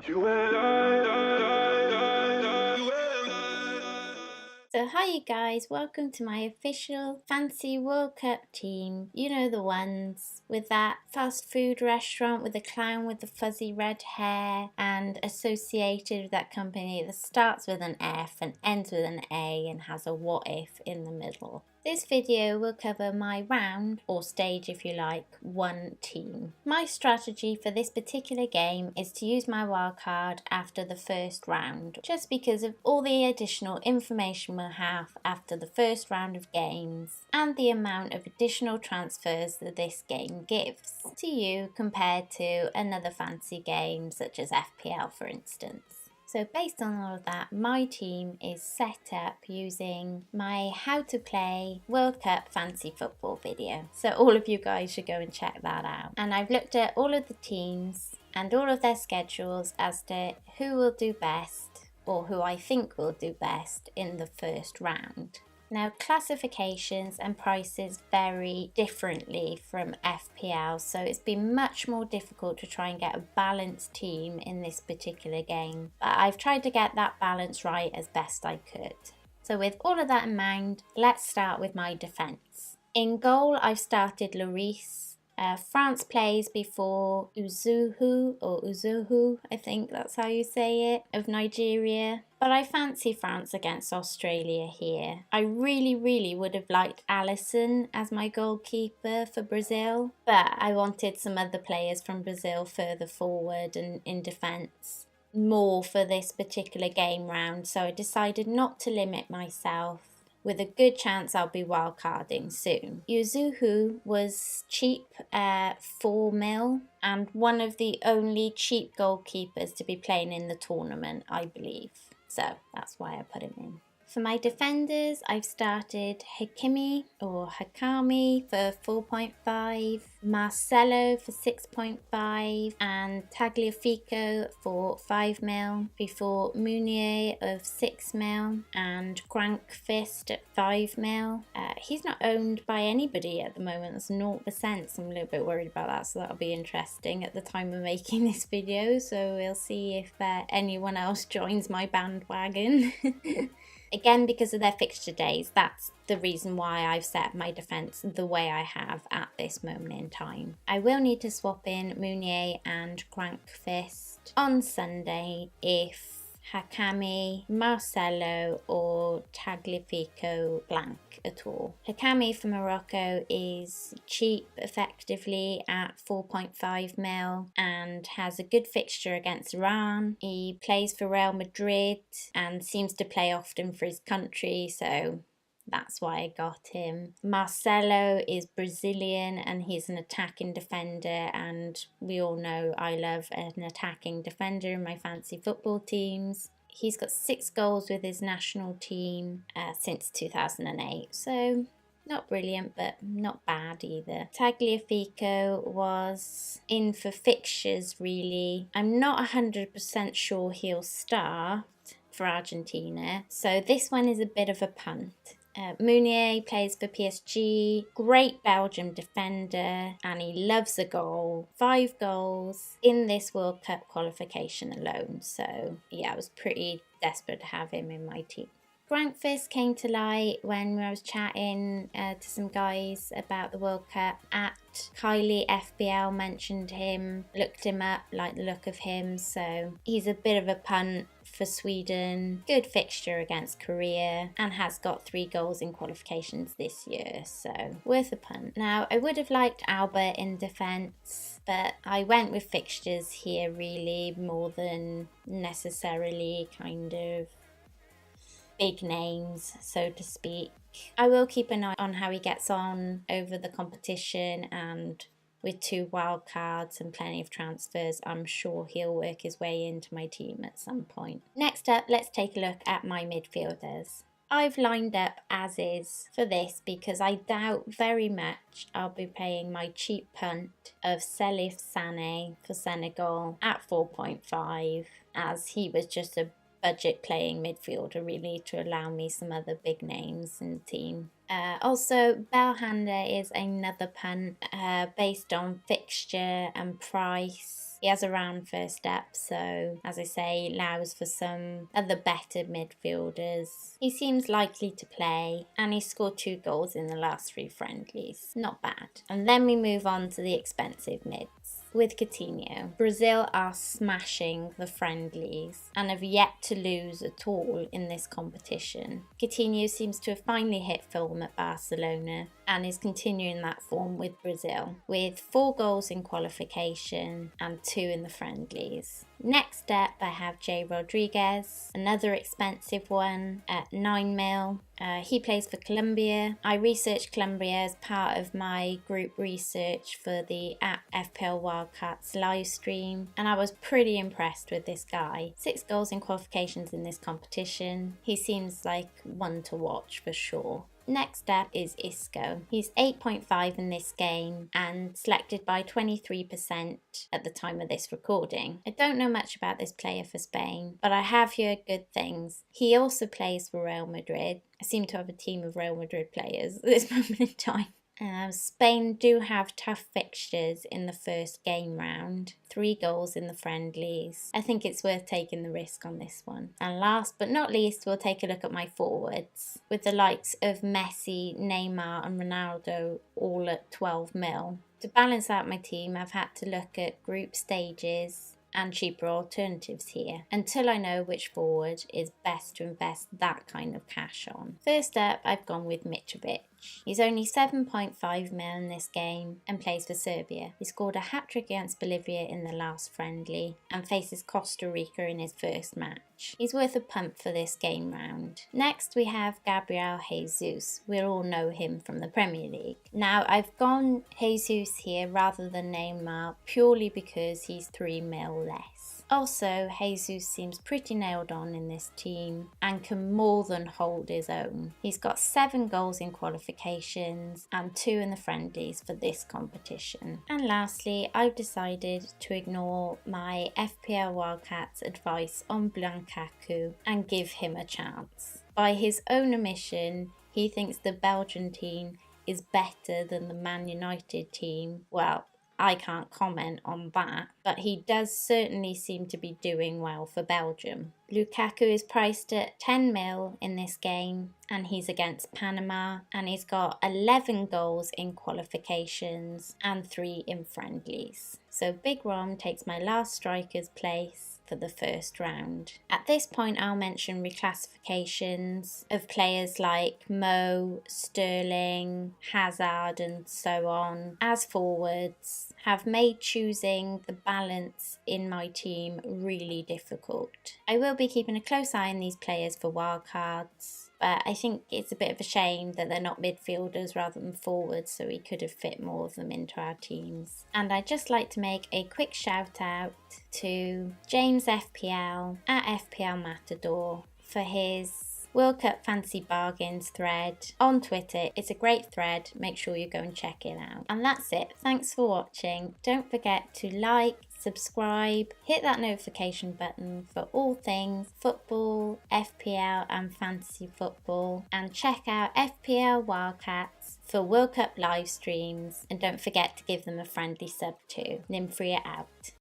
So hi you guys, welcome to my official Fancy World Cup team. You know the ones with that fast food restaurant with the clown with the fuzzy red hair and associated with that company that starts with an F and ends with an A and has a what if in the middle. This video will cover my round, or stage if you like, 1 team. My strategy for this particular game is to use my wildcard after the first round, just because of all the additional information we'll have after the first round of games and the amount of additional transfers that this game gives to you compared to another fancy game such as FPL for instance. So based on all of that, my team is set up using my how to play World Cup fancy football video. So all of you guys should go and check that out. And I've looked at all of the teams and all of their schedules as to who will do best or who I think will do best in the first round. Now, classifications and prices vary differently from FPL, so it's been much more difficult to try and get a balanced team in this particular game. But I've tried to get that balance right as best I could. So with all of that in mind, let's start with my defence. In goal, I've started Lloris. France plays before Uzuhu, I think that's how you say it, of Nigeria. But I fancy France against Australia here. I really would have liked Alisson as my goalkeeper for Brazil, but I wanted some other players from Brazil further forward and in defence more for this particular game round, so I decided not to limit myself, with a good chance I'll be wildcarding soon. Yuzuhu was cheap at 4 mil and one of the only cheap goalkeepers to be playing in the tournament, I believe. So that's why I put him in. For my defenders, I've started Hakimi for 4.5, Marcelo for 6.5, and Tagliafico for 5 mil, before Meunier of 6 mil, and Grankvist at 5 mil. He's not owned by anybody at the moment, that's 0%, so I'm a little bit worried about that, so that'll be interesting at the time of making this video, so we'll see if anyone else joins my bandwagon. Again, because of their fixture days, that's the reason why I've set my defence the way I have at this moment in time. I will need to swap in Meunier and Grankvist on Sunday if Hakami, Marcelo or Tagliafico blank at all. Hakami for Morocco is cheap effectively at 4.5 mil and has a good fixture against Iran. He plays for Real Madrid and seems to play often for his country, so that's why I got him. Marcelo is Brazilian and he's an attacking defender, and we all know I love an attacking defender in my fancy football teams. He's got 6 goals with his national team since 2008, so not brilliant, but not bad either. Tagliafico was in for fixtures, really. I'm not 100% sure he'll start for Argentina, so this one is a bit of a punt. Meunier plays for PSG, great Belgium defender, and he loves a goal. 5 goals in this World Cup qualification alone, so yeah, I was pretty desperate to have him in my team. Grankvist came to light when I was chatting to some guys about the World Cup at Kylie FPL, mentioned him, looked him up, liked the look of him, so he's a bit of a punt for Sweden. Good fixture against Korea and has got 3 goals in qualifications this year, so worth a punt. Now, I would have liked Albert in defence, but I went with fixtures here really more than necessarily kind of big names, so to speak. I will keep an eye on how he gets on over the competition, and with 2 wild cards and plenty of transfers, I'm sure he'll work his way into my team at some point. Next up, let's take a look at my midfielders. I've lined up as is for this because I doubt very much I'll be playing my cheap punt of Salif Sané for Senegal at 4.5, as he was just a budget playing midfielder really to allow me some other big names in the team. Also, Belhanda is another punt based on fixture and price. He has a round first step, so as I say, allows for some of the better midfielders. He seems likely to play, and he scored 2 goals in the last 3 friendlies. Not bad. And then we move on to the expensive mids. With Coutinho, Brazil are smashing the friendlies and have yet to lose at all in this competition. Coutinho seems to have finally hit form at Barcelona and is continuing that form with Brazil, with 4 goals in qualification and 2 in the friendlies. Next up, I have Jay Rodriguez, another expensive one at 9 mil. He plays for Colombia. I researched Colombia as part of my group research for the FPLWildCats live stream, and I was pretty impressed with this guy. 6 goals in qualifications in this competition. He seems like one to watch for sure. Next up is Isco. He's 8.5 in this game and selected by 23% at the time of this recording. I don't know much about this player for Spain, but I have heard good things. He also plays for Real Madrid. I seem to have a team of Real Madrid players at this moment in time. Spain do have tough fixtures in the first game round. 3 goals in the friendlies. I think it's worth taking the risk on this one. And last but not least, we'll take a look at my forwards, with the likes of Messi, Neymar and Ronaldo all at 12 mil. To balance out my team, I've had to look at group stages and cheaper alternatives here, until I know which forward is best to invest that kind of cash on. First up, I've gone with Mitrovic. He's only 7.5 mil in this game and plays for Serbia. He scored a hat-trick against Bolivia in the last friendly and faces Costa Rica in his first match. He's worth a pump for this game round. Next we have Gabriel Jesus. We'll all know him from the Premier League. Now I've gone Jesus here rather than Neymar purely because he's 3 mil less. Also, Jesus seems pretty nailed on in this team and can more than hold his own. He's got 7 goals in qualifications and 2 in the friendlies for this competition. And lastly, I've decided to ignore my FPLWildCats advice on Lukaku and give him a chance. By his own admission, he thinks the Belgian team is better than the Man United team. Well, I can't comment on that, but he does certainly seem to be doing well for Belgium. Lukaku is priced at 10 mil in this game and he's against Panama and he's got 11 goals in qualifications and 3 in friendlies. So Big Rom takes my last striker's place for the first round. At this point I'll mention reclassifications of players like Mo, Sterling, Hazard and so on as forwards have made choosing the balance in my team really difficult. I will be keeping a close eye on these players for wildcards, but I think it's a bit of a shame that they're not midfielders rather than forwards, so we could have fit more of them into our teams. And I'd just like to make a quick shout out to James FPL at FPL Matador for his World Cup Fancy Bargains thread on Twitter. It's a great thread, make sure you go and check it out. And that's it, thanks for watching. Don't forget to like, subscribe, hit that notification button for all things football, FPL and fantasy football, and check out FPLWildCats for World Cup live streams, and don't forget to give them a friendly sub too. Nymfria out.